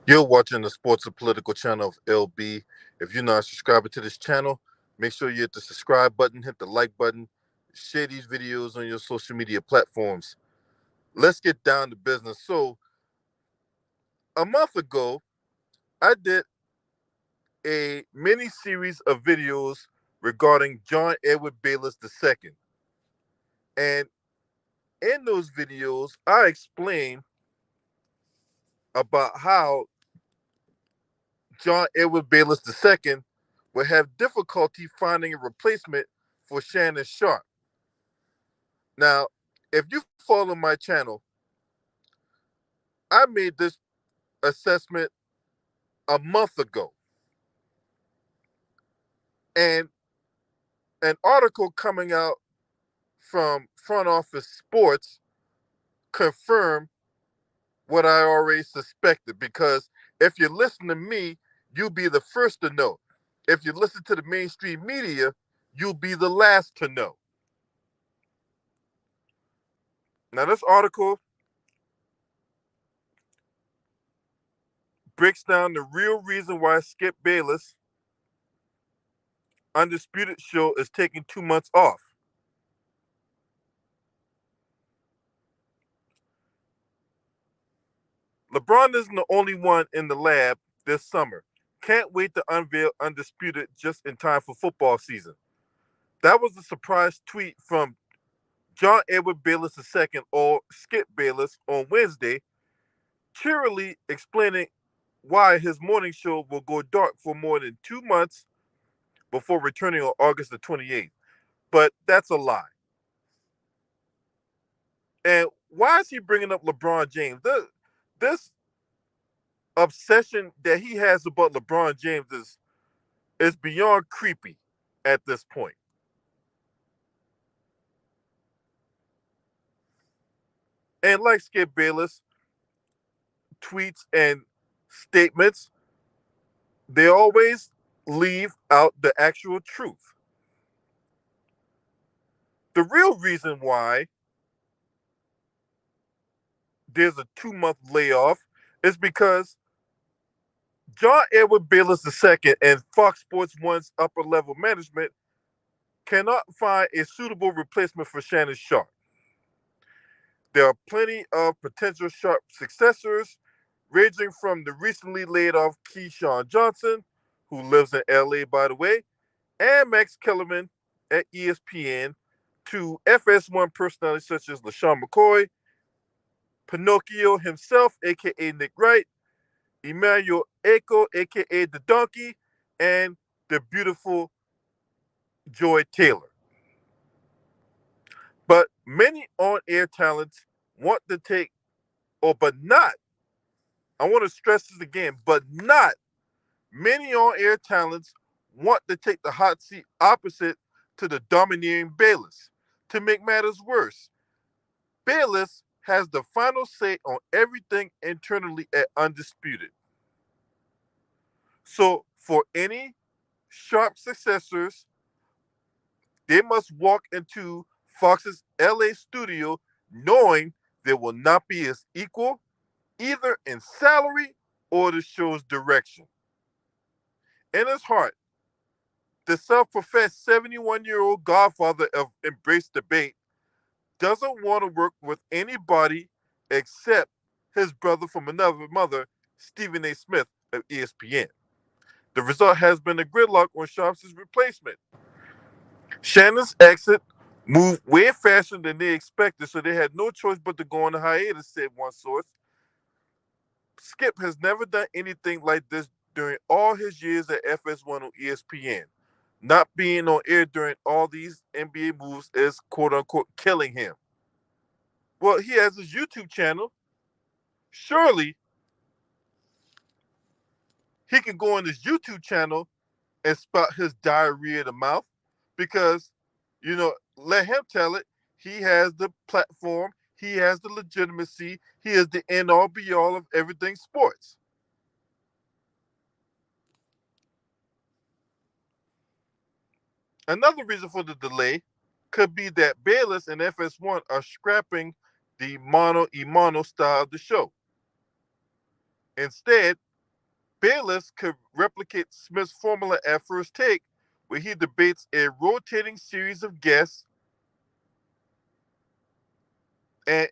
You're watching the sports and political channel of LB. If you're not subscribing to this channel, make sure you hit the subscribe button, hit the like button, share these videos on your social media platforms. Let's get down to business. So, a month ago, I did a mini series of videos regarding John Edward Bayless II. And in those videos, I explained about how John Edward Bayless II would have difficulty finding a replacement for Shannon Sharp. Now, if you follow my channel, I made this assessment a month ago. And an article coming out from Front Office Sports confirmed what I already suspected. Because if you listen to me, you'll be the first to know. If you listen to the mainstream media, you'll be the last to know. Now, this article breaks down the real reason why Skip Bayless' Undisputed show is taking 2 months off. LeBron isn't the only one in the lab this summer. Can't wait to unveil Undisputed just in time for football season. That was a surprise tweet from John Edward Bayless II, or Skip Bayless, on Wednesday, cheerily explaining why his morning show will go dark for more than 2 months before returning on August the 28th. But that's a lie. And why is he bringing up LeBron James? This obsession that he has about LeBron James is beyond creepy at this point. And like Skip Bayless tweets and statements, they always leave out the actual truth. The real reason why there's a 2 month layoff is because John Edward Bayless II and Fox Sports One's upper level management cannot find a suitable replacement for Shannon Sharp. There are plenty of potential Sharp successors, ranging from the recently laid off Keyshawn Johnson, who lives in LA, by the way, and Max Kellerman at ESPN, to FS1 personalities such as LaShawn McCoy, Pinocchio himself, aka Nick Wright, Emmanuel Echo, aka The Donkey, and the beautiful Joy Taylor. But many on air talents want to take, but not, I want to stress this again, but not many on air talents want to take the hot seat opposite to the domineering Bayless. To make matters worse, Bayless has the final say on everything internally at Undisputed. So, for any Sharp successors, they must walk into Fox's LA studio knowing there will not be his equal either in salary or the show's direction. In his heart, the self professed 71-year-old godfather of Embrace Debate doesn't want to work with anybody except his brother from another mother, Stephen A. Smith of ESPN. The result has been a gridlock on Sharp's replacement. Shannon's exit moved way faster than they expected, so they had no choice but to go on a hiatus, said one source. Skip has never done anything like this during all his years at FS1 on ESPN. Not being on air during all these NBA moves is quote unquote killing him. Well, he has his YouTube channel. Surely he can go on his YouTube channel and spout his diarrhea of the mouth because, let him tell it. He has the platform, he has the legitimacy, he is the end all be all of everything sports. Another reason for the delay could be that Bayless and FS1 are scrapping the mono e mono style of the show. Instead, Bayless could replicate Smith's formula at First Take, where he debates a rotating series of guests, and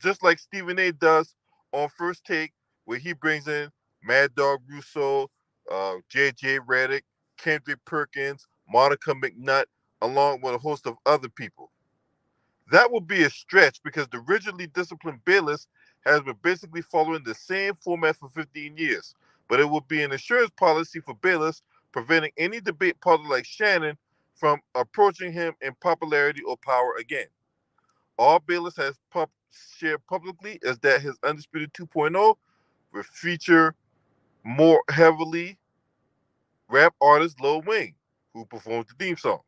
just like Stephen A. does on First Take, where he brings in Mad Dog Russo, J.J. Redick, Kendrick Perkins, Monica McNutt, along with a host of other people. That will be a stretch because the rigidly disciplined Bayless has been basically following the same format for 15 years. But it will be an insurance policy for Bayless, preventing any debate partner like Shannon from approaching him in popularity or power again. All Bayless has shared publicly is that his Undisputed 2.0 will feature more heavily rap artist Lil Wayne, who performs the theme song.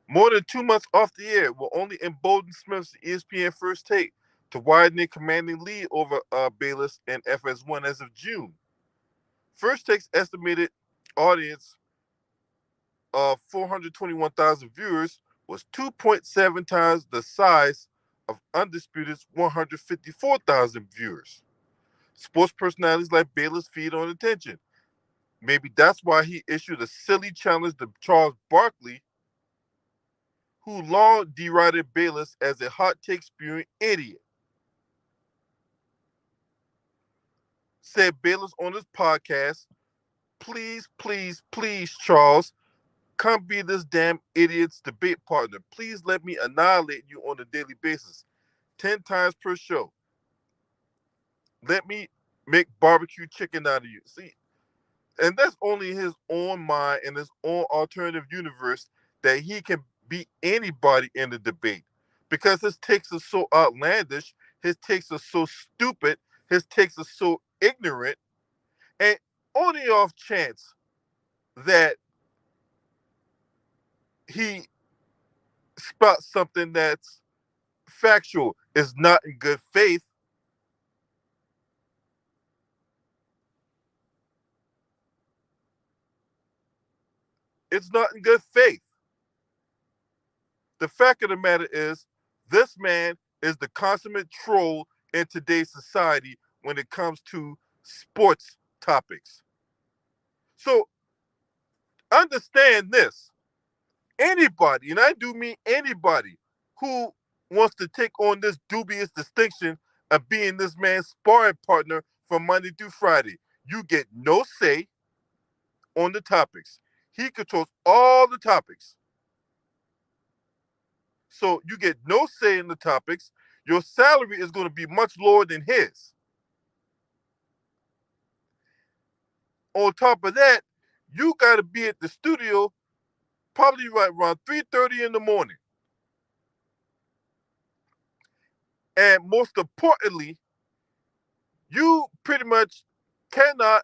More than 2 months off the air will only embolden Smith's ESPN First Take to widen their commanding lead over Bayless and FS1 as of June. First Take's estimated audience of 421,000 viewers was 2.7 times the size of Undisputed's 154,000 viewers. Sports personalities like Bayless feed on attention. Maybe that's why he issued a silly challenge to Charles Barkley, who long derided Bayless as a hot take spewing idiot. Said Bayless on his podcast, please, please, please, Charles, come be this damn idiot's debate partner. Please let me annihilate you on a daily basis, 10 times per show. Let me make barbecue chicken out of you. See, and that's only his own mind and his own alternative universe that he can beat anybody in the debate because his takes are so outlandish, his takes are so stupid, his takes are so ignorant, and only off chance that he spouts something that's factual is not in good faith. It's not in good faith. The fact of the matter is, this man is the consummate troll in today's society when it comes to sports topics. So understand this. Anybody, and I do mean anybody, who wants to take on this dubious distinction of being this man's sparring partner from Monday through Friday, you get no say on the topics. He controls all the topics. So you get no say in the topics. Your salary is going to be much lower than his. On top of that, you got to be at the studio probably right around 3:30 in the morning. And most importantly, you pretty much cannot,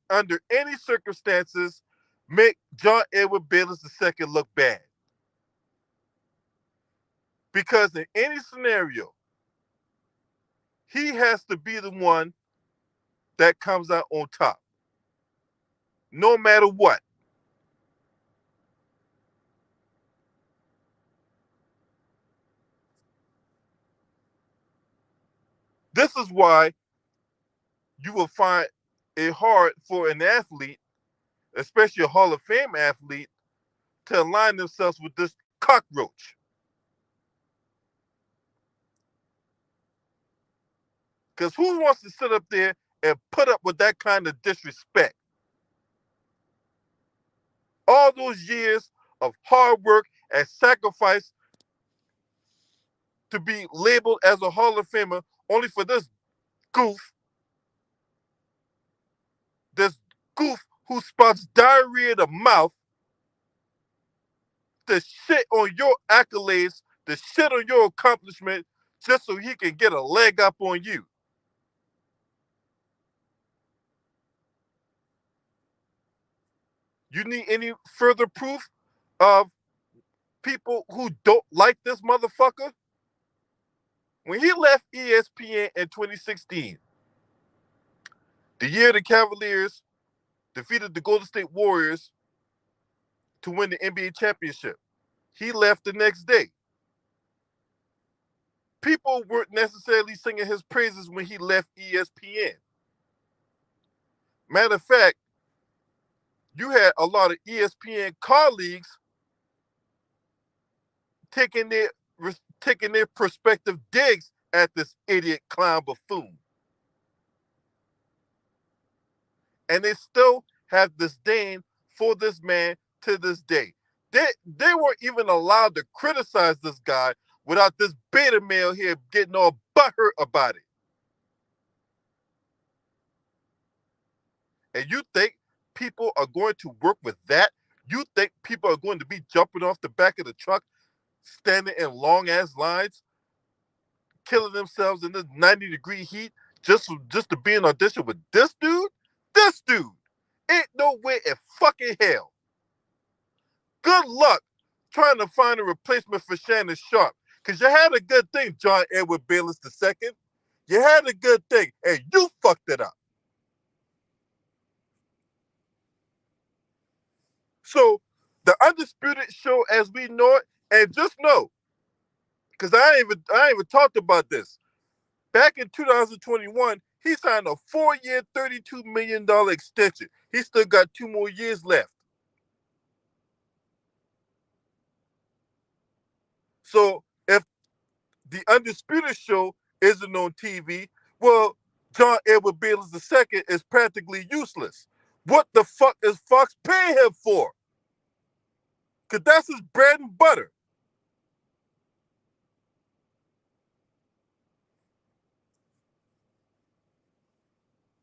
under any circumstances, make John Edward Bayless II look bad. Because in any scenario, he has to be the one that comes out on top, no matter what. This is why you will find it hard for an athlete, especially a Hall of Fame athlete, to align themselves with this cockroach. Because who wants to sit up there and put up with that kind of disrespect? All those years of hard work and sacrifice to be labeled as a Hall of Famer only for goof, this goof who spouts diarrhea in the mouth to shit on your accolades, to shit on your accomplishment, just so he can get a leg up on you. You need any further proof of people who don't like this motherfucker? When he left ESPN in 2016, the year the Cavaliers defeated the Golden State Warriors to win the NBA championship, he left the next day. people weren't necessarily singing his praises when he left ESPN. Matter of fact, you had a lot of ESPN colleagues taking their taking their prospective digs at this idiot clown buffoon. And they still have disdain for this man to this day. They weren't even allowed to criticize this guy without this beta male here getting all butthurt about it. And you think people are going to work with that? You think people are going to be jumping off the back of the truck, standing in long ass lines, killing themselves in this 90-degree heat just to be in audition with this dude? This dude ain't no way in fucking hell. Good luck trying to find a replacement for Shannon Sharp. Because you had a good thing, John Edward Bayless II. You had a good thing, and you fucked it up. So, the Undisputed show as we know it, and just know, because I ain't even talked about this. Back in 2021, he signed a 4-year, $32 million extension. He still got 2 more years left. So if the Undisputed show isn't on TV, well, John Edward Bayless II is practically useless. What the fuck is Fox paying him for? Because that's his bread and butter.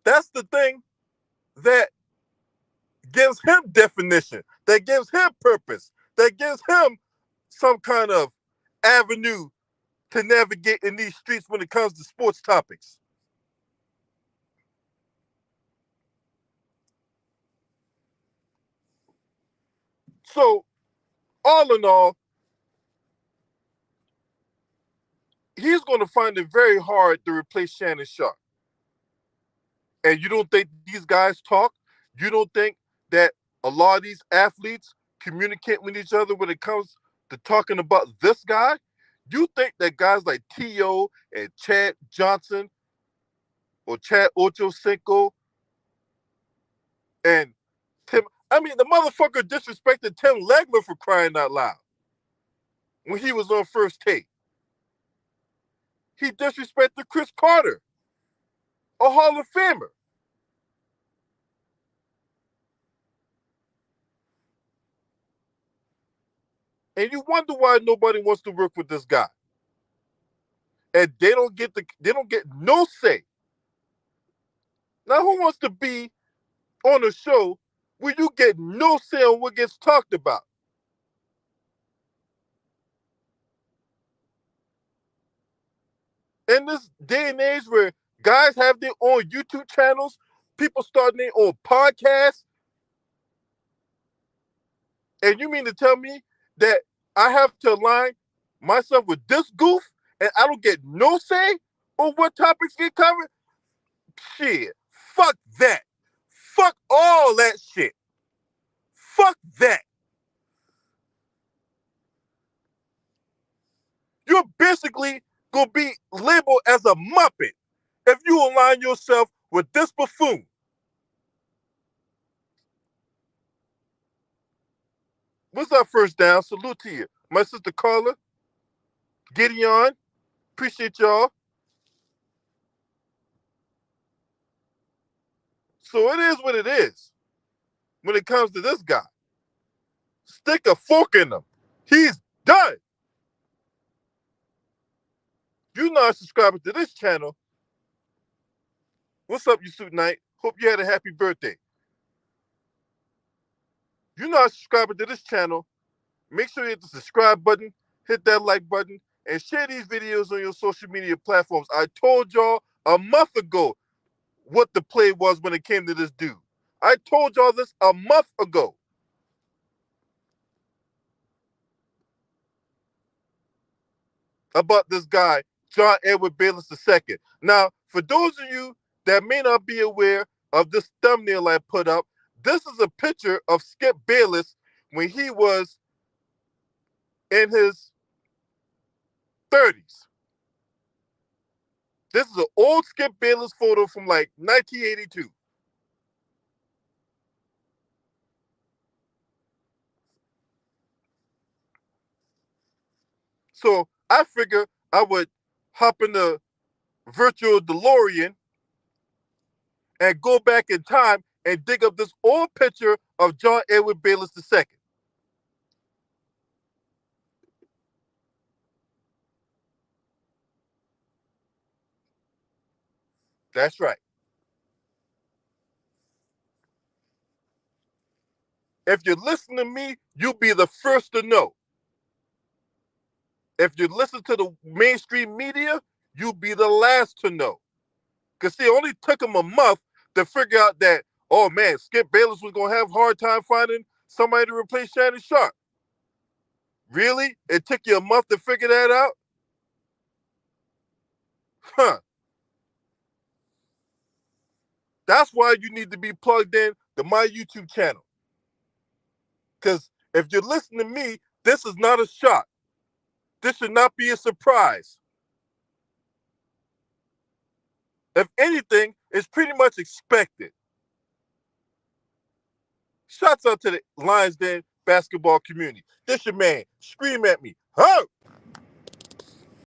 That's the thing that gives him definition, that gives him purpose, that gives him some kind of avenue to navigate in these streets when it comes to sports topics. So, all in all, he's going to find it very hard to replace Shannon Sharp. And you don't think these guys talk? You don't think that a lot of these athletes communicate with each other when it comes to talking about this guy? You think that guys like T.O. and Chad Johnson or Chad Ochocinco and Tim, I mean, the motherfucker disrespected Tim Legler for crying out loud when he was on First Take. He disrespected Chris Carter, a Hall of Famer. And you wonder why nobody wants to work with this guy. And they don't get no say. Now who wants to be on a show where you get no say on what gets talked about? In this day and age where guys have their own YouTube channels, people starting their own podcasts, and you mean to tell me that I have to align myself with this goof and I don't get no say on what topics get covered? Shit. Fuck that. Fuck all that shit. Fuck that. You're basically gonna be labeled as a muppet if you align yourself with this buffoon. What's up, First Down? Salute to you. My sister Carla, Gideon, appreciate y'all. So it is what it is when it comes to this guy. Stick a fork in him. He's done. You're not subscribing to this channel. What's up, you suit knight? Hope you had a happy birthday. You're not subscribing to this channel. Make sure you hit the subscribe button, hit that like button, and share these videos on your social media platforms. I told y'all a month ago what the play was when it came to this dude. I told y'all this a month ago. About this guy, John Edward Bayless II. Now, for those of you that may not be aware of this thumbnail I put up, this is a picture of Skip Bayless when he was in his 30s. This is an old Skip Bayless photo from like 1982. So I figure I would hop in the virtual DeLorean and go back in time and dig up this old picture of John Edward Bayless II. That's right. If you listen to me, you'll be the first to know. If you listen to the mainstream media, you'll be the last to know. Because see, it only took him a month to figure out that, oh man, Skip Bayless was going to have a hard time finding somebody to replace Shannon Sharpe. Really? It took you a month to figure that out? Huh. That's why you need to be plugged in to my YouTube channel. Because if you listen to me, this is not a shock. This should not be a surprise. If anything, it's pretty much expected. Shouts out to the Lions Den basketball community. This your man. Scream at me. Huh?